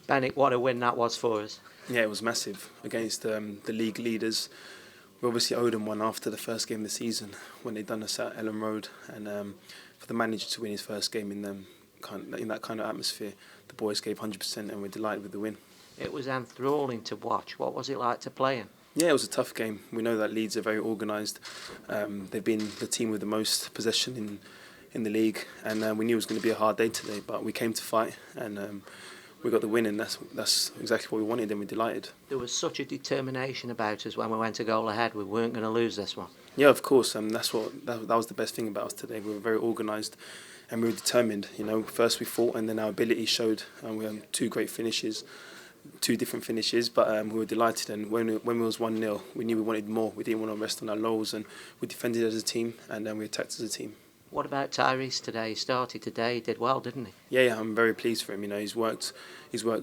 Benik, what a win that was for us. Yeah, it was massive against the league leaders. We obviously owed them one after the first game of the season when they done us at Ellen Road, and for the manager to win his first game in that kind of atmosphere, the boys gave 100%, and we're delighted with the win. It was enthralling to watch. What was it like to play in? Yeah, it was a tough game. We know that Leeds are very organised. They've been the team with the most possession in the league, and we knew it was going to be a hard day today, but we came to fight, and we got the win, and that's exactly what we wanted, and we're delighted. There was such a determination about us when we went a goal ahead. We weren't going to lose this one. Yeah, of course. That was the best thing about us today. We were very organised, and we were determined. First we fought, and then our ability showed. We had two different finishes, but we were delighted. And when it was 1-0, we knew we wanted more. We didn't want to rest on our laurels, and we defended as a team, and then we attacked as a team. What about Tyrese today? He started today. He did well, didn't he? Yeah, I'm very pleased for him. He's worked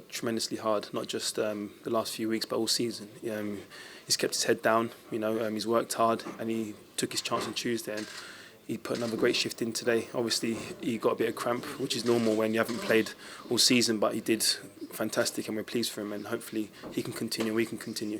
tremendously hard, not just the last few weeks, but all season. He's kept his head down. He's worked hard, and he took his chance on Tuesday, and he put another great shift in today. Obviously, he got a bit of cramp, which is normal when you haven't played all season, but he did fantastic, and we're pleased for him, and hopefully he can continue, we can continue.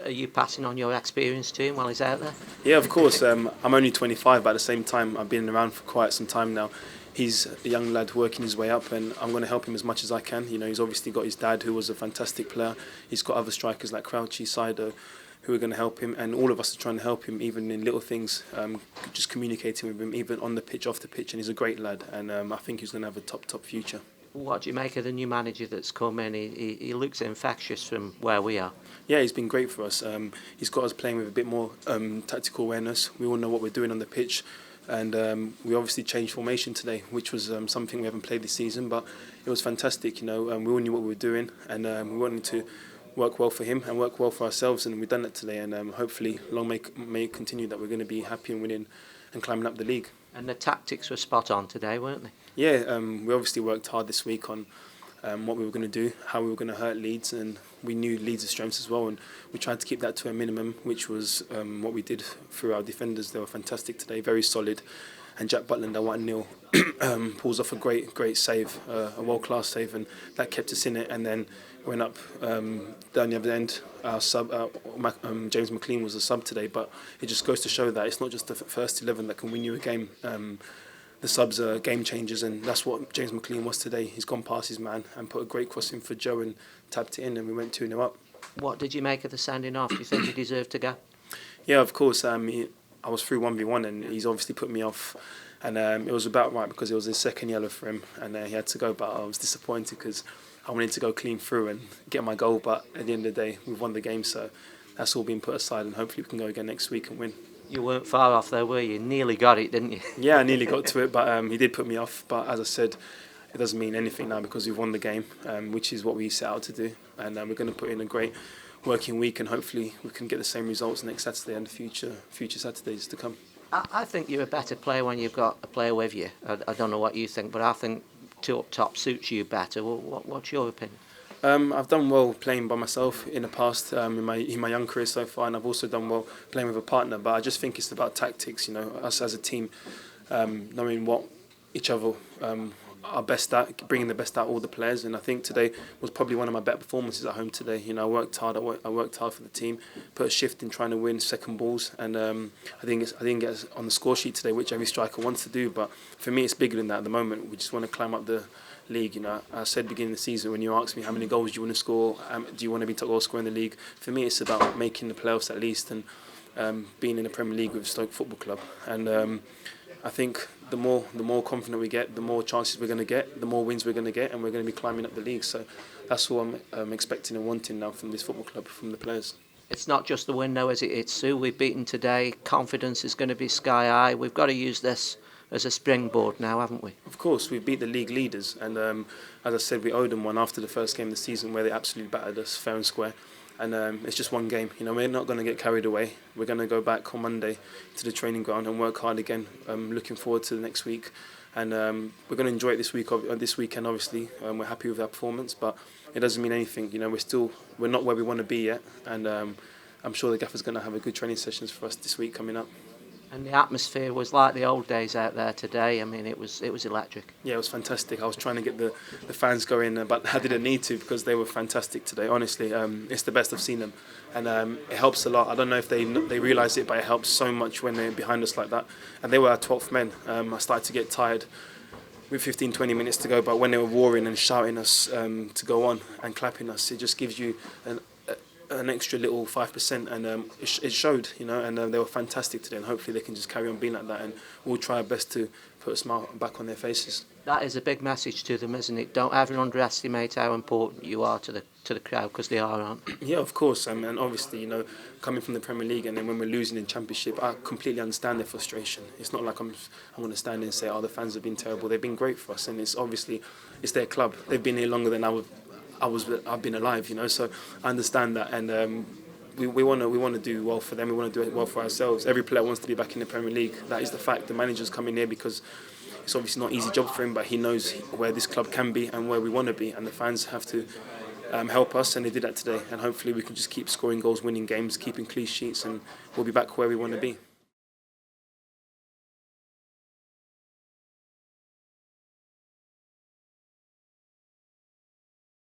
Are you passing on your experience to him while he's out there? Yeah, of course. I'm only 25, but at the same time, I've been around for quite some time now. He's a young lad working his way up, and I'm going to help him as much as I can. He's obviously got his dad, who was a fantastic player. He's got other strikers like Crouchy, Sido, who are going to help him, and all of us are trying to help him, even in little things, just communicating with him, even on the pitch, off the pitch, and he's a great lad, and I think he's going to have a top future. What do you make of the new manager that's come in? He looks infectious from where we are. Yeah, he's been great for us. He's got us playing with a bit more tactical awareness. We all know what we're doing on the pitch, and we obviously changed formation today, which was something we haven't played this season, but it was fantastic. We all knew what we were doing, and we wanted to work well for him and work well for ourselves, and we've done that today, and hopefully long may it continue that we're going to be happy and winning and climbing up the league. And the tactics were spot on today, weren't they? Yeah, we obviously worked hard this week on what we were going to do, how we were going to hurt Leeds, and we knew Leeds' strengths as well, and we tried to keep that to a minimum, which was what we did through our defenders. They were fantastic today, very solid, and Jack Butland, that 1-0, pulls off a great save, a world-class save, and that kept us in it, and then went up down the other end. Our sub, James McLean, was a sub today, but it just goes to show that it's not just the first 11 that can win you a game. The subs are game changers, and that's what James McLean was today. He's gone past his man and put a great cross in for Joe and tapped it in, and we went 2-0 up. What did you make of the sending off? Do you think he deserved to go? Yeah, of course. I was through 1v1, and he's obviously put me off, and it was about right because it was his second yellow for him, and he had to go, but I was disappointed because I wanted to go clean through and get my goal, but at the end of the day, we've won the game, so that's all been put aside, and hopefully we can go again next week and win. You weren't far off there, were you? Nearly got it, didn't you? Yeah, I nearly got to it, but he did put me off. But as I said, it doesn't mean anything now because we've won the game, which is what we set out to do. And we're going to put in a great working week, and hopefully we can get the same results next Saturday and future Saturdays to come. I think you're a better player when you've got a player with you. I don't know what you think, but I think two up top suits you better. What's your opinion? I've done well playing by myself in the past, in my young career so far, and I've also done well playing with a partner. But I just think it's about tactics, us as a team, knowing what each other are best at, bringing the best out of all the players. And I think today was probably one of my better performances at home today. I worked hard. I worked hard for the team, put a shift in trying to win second balls, and I didn't get on the score sheet today, which every striker wants to do. But for me, it's bigger than that at the moment. We just want to climb up the league. I said beginning of the season when you asked me how many goals do you want to score, do you want to be top goal scorer in the league? For me, it's about making the playoffs at least, and being in the Premier League with Stoke Football Club. And I think the more confident we get, the more chances we're going to get, the more wins we're going to get, and we're going to be climbing up the league. So that's all I'm expecting and wanting now from this football club, from the players. It's not just the win, though, is it? It's Sue. We've beaten today. Confidence is going to be sky high. We've got to use this as a springboard now, haven't we? Of course, we beat the league leaders, and as I said, we owed them one after the first game of the season where they absolutely battered us fair and square. And it's just one game. We're not going to get carried away. We're going to go back on Monday to the training ground and work hard again. Looking forward to the next week, and we're going to enjoy it this weekend. Obviously, we're happy with our performance, but it doesn't mean anything. We're not where we want to be yet, and I'm sure the gaffer's going to have a good training sessions for us this week coming up. And the atmosphere was like the old days out there today. I mean, it was electric. Yeah, it was fantastic. I was trying to get the fans going, but I didn't need to because they were fantastic today. Honestly, it's the best I've seen them, and it helps a lot. I don't know if they realise it, but it helps so much when they're behind us like that. And they were our 12th men. I started to get tired with 15, 20 minutes to go, but when they were roaring and shouting us to go on and clapping us, it just gives you an extra little 5%, and it showed, you know, and they were fantastic today, and hopefully they can just carry on being like that, and we'll try our best to put a smile back on their faces. That is a big message to them, isn't it? Don't ever underestimate how important you are to the crowd, because they are, aren't they? Yeah, of course, and obviously, you know, coming from the Premier League, and then when we're losing in Championship, I completely understand their frustration. It's not like I want to stand and say, oh, the fans have been terrible. They've been great for us, and it's their club. They've been here longer than I've been alive, you know. So I understand that, and we want to do well for them. We want to do it well for ourselves. Every player wants to be back in the Premier League. That is the fact. The manager's coming here because it's obviously not an easy job for him, but he knows where this club can be and where we want to be, and the fans have to help us, and they did that today. And hopefully we can just keep scoring goals, winning games, keeping clean sheets, and we'll be back where we want to be.